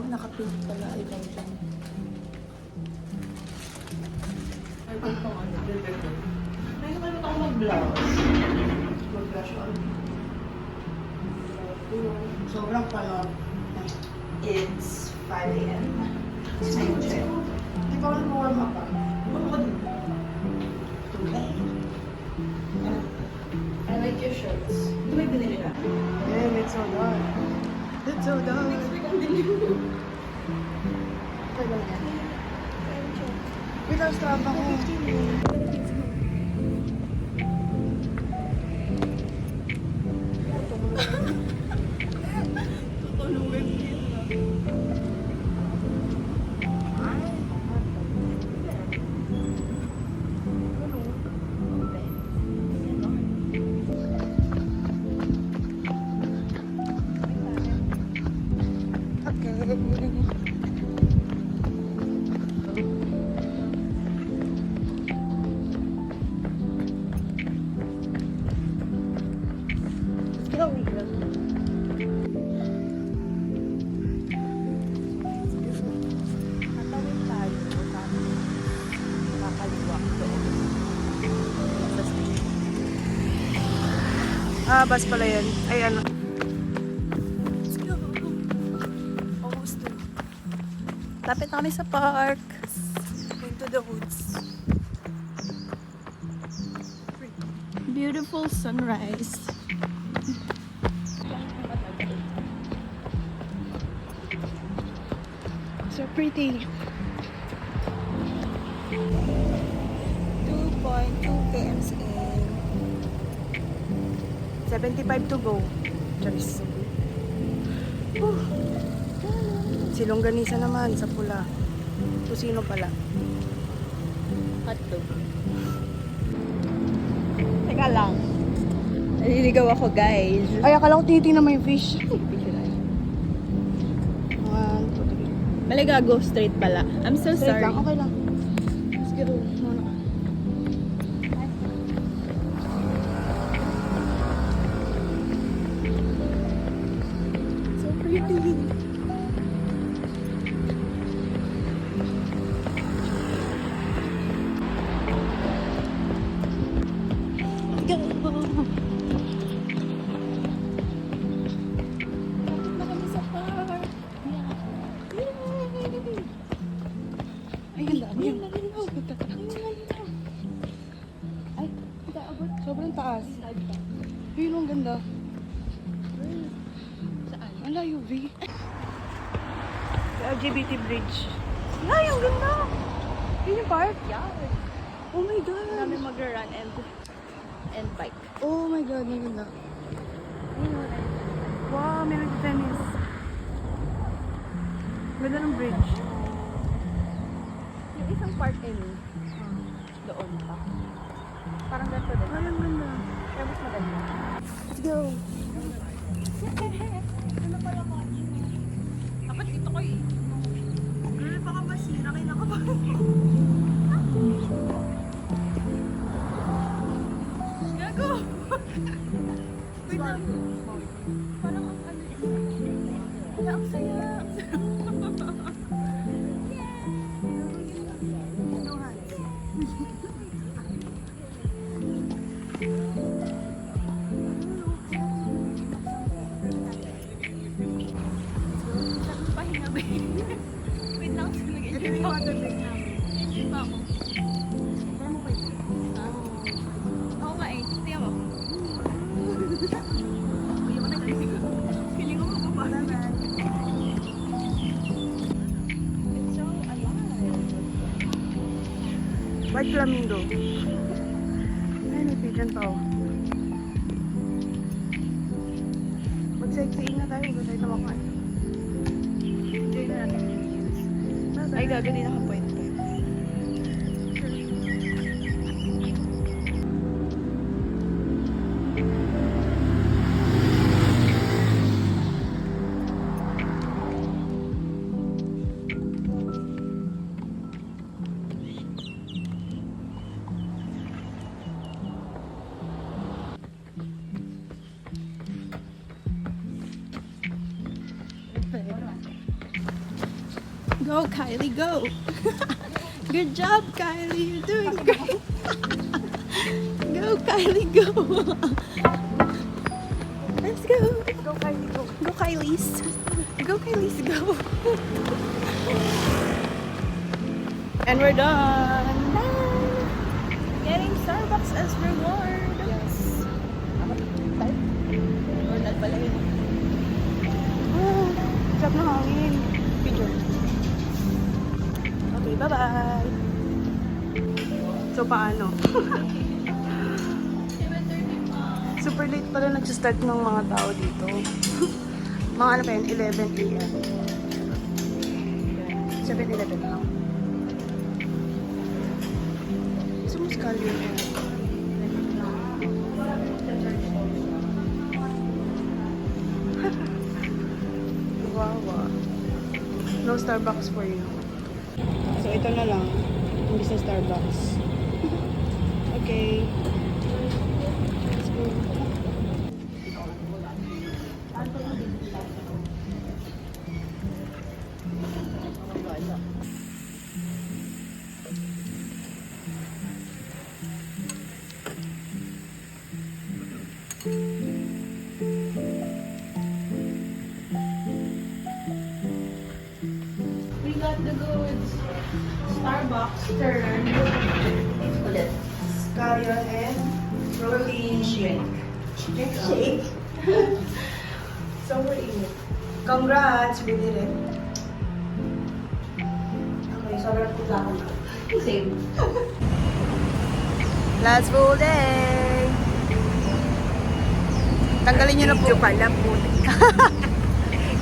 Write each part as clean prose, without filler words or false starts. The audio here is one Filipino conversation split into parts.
Naka-pink pala. Ikaw dyan. Ay, kung pang ano. Ay, nakalimutan ako mag-blouse. Mag-blush on. Sobrang palot. It's 5 a.m. Ayun siya. Di ba warm up pa? Ano ka din? Okay. I like your shirts. Ito may binili na. Yeah, it's so dark. It's so dark. Next week ang dilim. Okay lang yan. Wait, ang strap ako. Tutulungan kita. Ah, bus pala yan. Ay, ano. Let's go. Almost done. Lapit na kami sa park. Into the woods. Beautiful sunrise. So pretty. 2.2 kms in. 75 to go. Charis. Silongganisa naman sa pula. Kusino pala. Hotdog. Teka lang. Naliligaw ako, guys. Ay, akala ko tinitingnan mo yung fish. Picture na. 1, 2, 3. Malaga, go straight pala. I'm so Straight sorry. lang, okay lang. Sige, roll. Muna ka. So pretty. Go! Lapit na kami sa park. Yay! Ay, ganda. Ay, ay, sobrang taas. Yun, ang ganda. Saan? Ang layo, V. LGBT Bridge. Ay, ang ganda! Yun yung park? Yeah. Oh my God! Kami mag-run and bike. Oh my God, ang ganda. Wow, may nag-tennis. Ganda ng bridge. Yung isang park doon pa. Parang ganito din. Ay, ang ganda. Kaya mas maganda. Let's go! Dapat dito ko eh. Girl, baka masira kayo nakapag. Gago! Wait lang. Parang ang ano. Wala, ang saya. Pahinga ba? Wait lang, Ito yung water bag namin. nag-enjoy pa ako. Kaya mo kayo. Oo nga eh. Tingnan mo. Hindi ko nag-enjoy ko. Feeling ko magpapala. It's so alive. White flamingo. Ay, may pigeon pa oh. Mag-sightseeing na tayo. Huwag tayo tawakan. Enjoy na natin. Ay, gago din ako point. Go, Kylie, go. Good job, Kylie. You're doing great. Go, Kylie, go. Let's go. Go, Kylie, go. Go, Kylie's. Go, Kylie's, go. And we're done. Getting Starbucks as reward. Yes. Type? Or not pala yun? Oh, sarap na hangin. Picture. Okay, bye-bye. So, paano? Super late pala nag-start ng mga tao dito. Mga ano pa yun, 11 a.m. 7-11 lang. Sumuskal yun. Wow. No Starbucks for you. So, ito na lang. Hindi sa Starbucks. Okay. Let's go. We got the goods. Starbucks turn. Ulit. Scallion and protein shake. Shake? Super init. Congrats! We did it. Okay, sobrang putla ko na. Same. Last full day! Tanggalin nyo na po. Video pala po.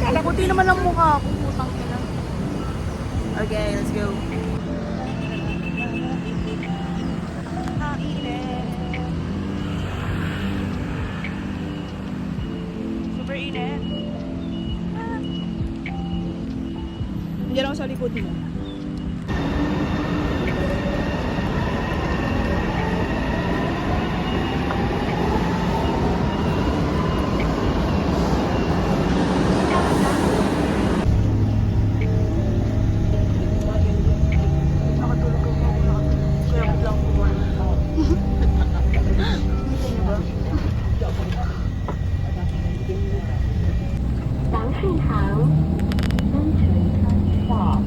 Kala ko di naman ang mukha ko. Putang ina. Okay, let's go. Super init. Nandiyan ako sa likod mo. Nakatulog ako. Kaya biglang kumana. Nakita niyo ba? 杨顺堂，Century Stop。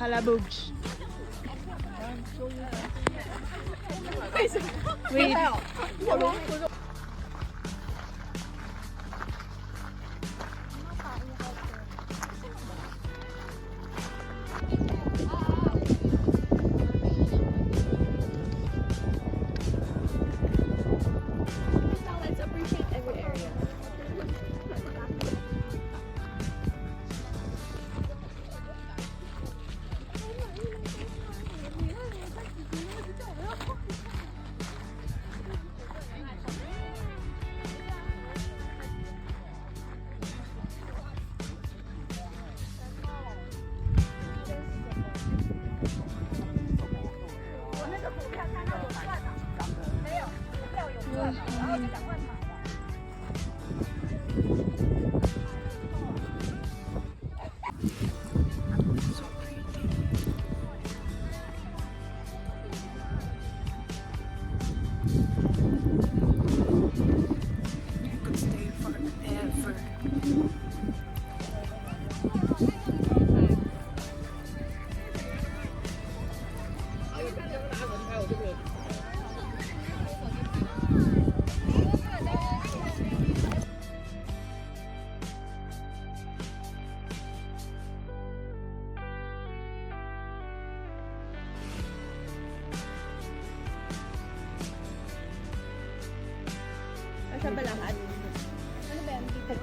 Kalabugs. Wait. Let's appreciate every area. Could stay forever. Siya ba lahat? Ano ba yan? Dito?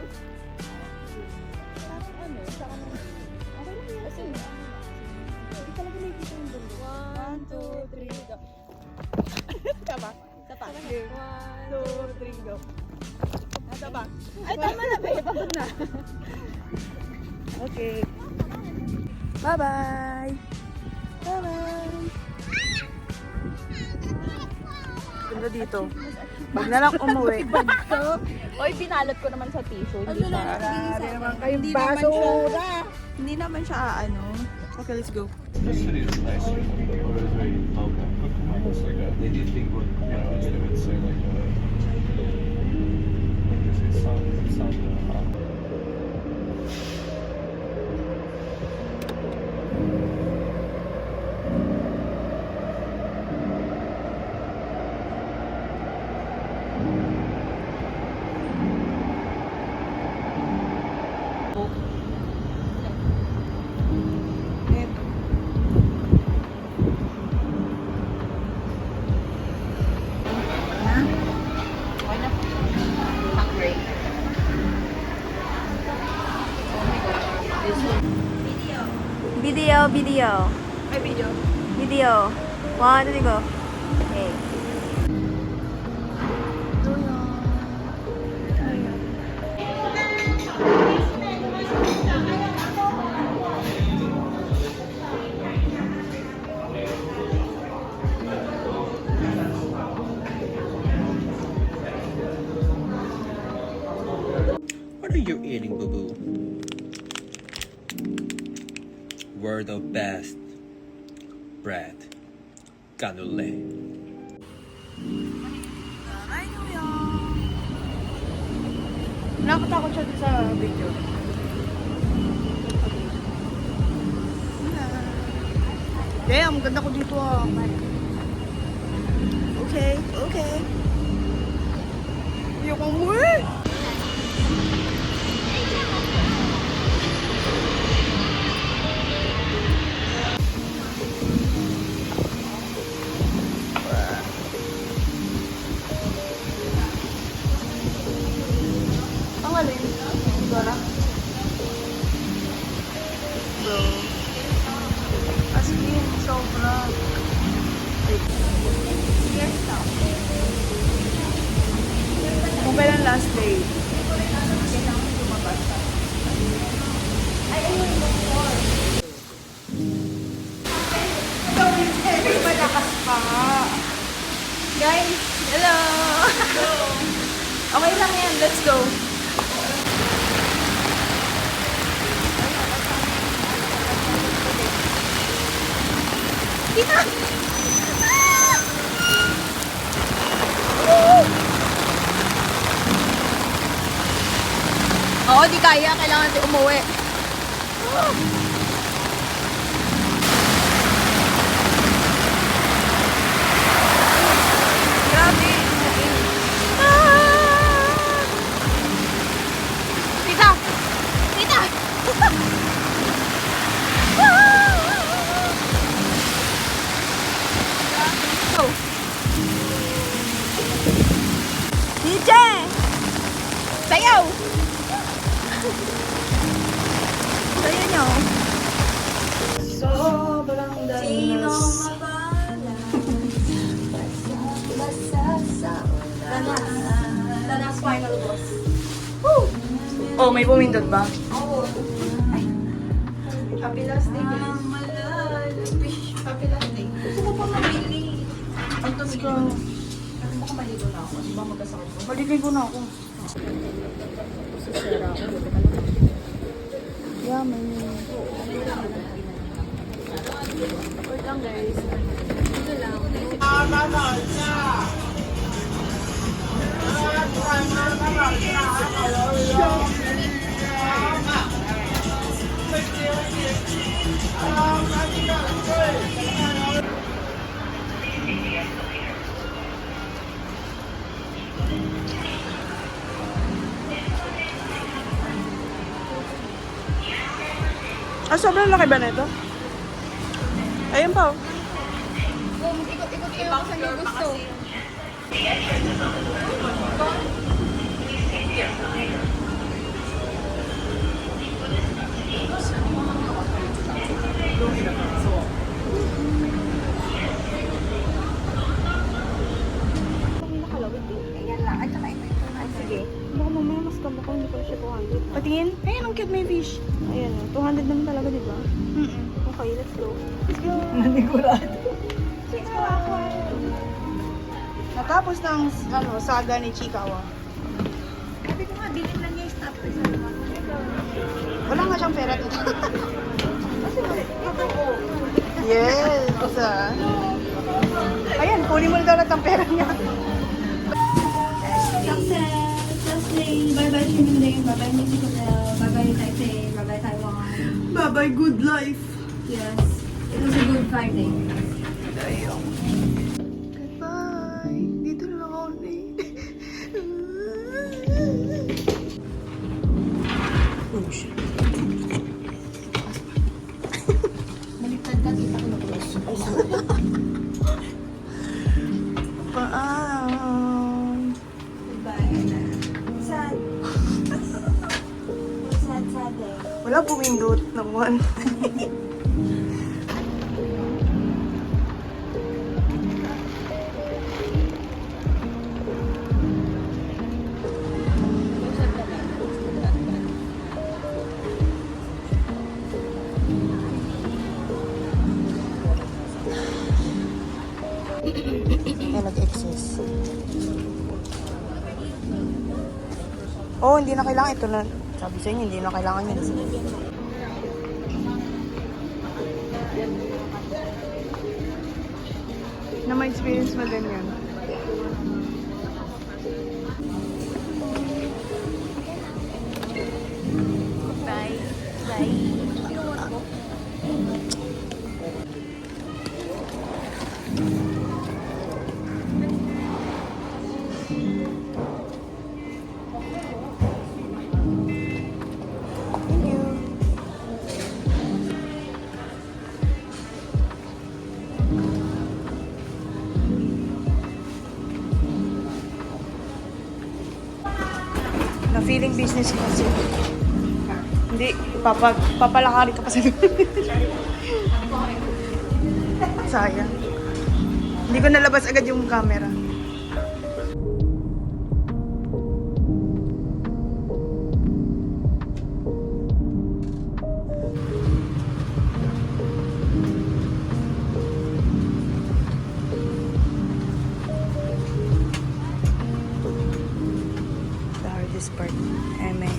Parang ano? Siya ka nang... Okay lang yun. Kasi hindi talaga may dito yung dulo. 1, 2, 3, go. Tama? Tapa. 1, 2, 3, go. Tapa. Ay, tama na ba? Pagod na. Okay. Bye-bye. Bye-bye. Ganda dito. Wag na lang umuwi. Oy, binalot ko naman sa tissue. Hindi pa. Grabe naman kayong basura. Hindi naman siya ano. Okay, let's go. The city is nice. It was very welcome. Almost like a, they did think what, you know, instead of it's like it's sound Ito. Hungry. Video, video, Ay, video. video. 1, 2, 3, go. Okay. What are you eating, boo boo? We're the best bread. Canole. Nakatakot siya dito sa video. Damn, ganda ko dito ah. Okay, okay. Ayoko umuwi. Ang alin? Dora? Bro. As in, sobra. Kung kailan last day? Malakas pa. Guys, hello! Okay lang yan, let's go. Oo, di kaya. Kailangan natin umuwi. Sayaw! Sayaw nyo. Sobrang danas. Danas final boss. Oh, may pumindot ba? Happy last day, guys. Happy last day. Gusto ko pa mabili. Ang tumigil ko na. Kasi baka maligo na ako. Di ba magkasakit ko? Maliligo na ako. Yeah, may Wait lang, guys. Ito lang. sobrang laki ba nito? Ayun pa. Ikot-ikot kayo kung saan nyo gusto. Ayan lang. At saka ito. Sige. Baka mamaya mas kamo ko, hindi ko siya 200. Patingin. Ayun, ang cute may fish. Ayan, 200 naman talaga, di ba? Mm-mm. Okay, let's go. Nanigurado. Natapos ng saga ni Chikawa. Sabi ko nga, bilhin lang niya yung stopper sa mga. Wala nga siyang pera dito. Yes. Ayan, kunin mo na daw lahat ng pera niya. Success! Last day! Bye-bye, Trinidad. Bye-bye, Mexico. Bye-bye, Taipei. Bye-bye, Taiwan. Bye-bye, good life. Yes. It was a good Friday. Goodbye. Dito na lang ako na Oh, shit. Baliktad ka, kita ko na close. Paan. Goodbye. Sad. Sad day. Wala pumindot ng one. Ay, nag-excess. Oh, hindi na kailangan ito na. Sabi sa inyo, hindi na kailangan yun. Na may experience mo din yan. Bye. Bye. Thank you. Na feeling business kasi. Hindi, papalakarin ka pa sa sayang. Hindi ko nalabas agad yung camera. The hardest part, eme.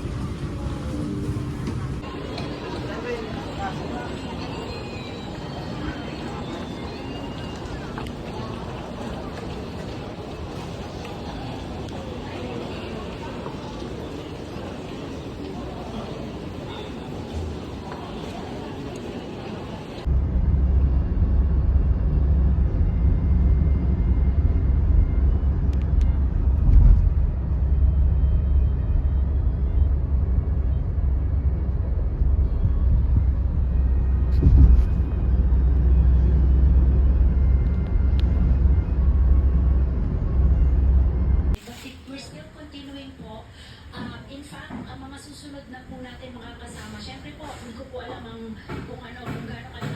mga susunod na po natin makakasama. Siyempre po, hindi ko po alam kung gaano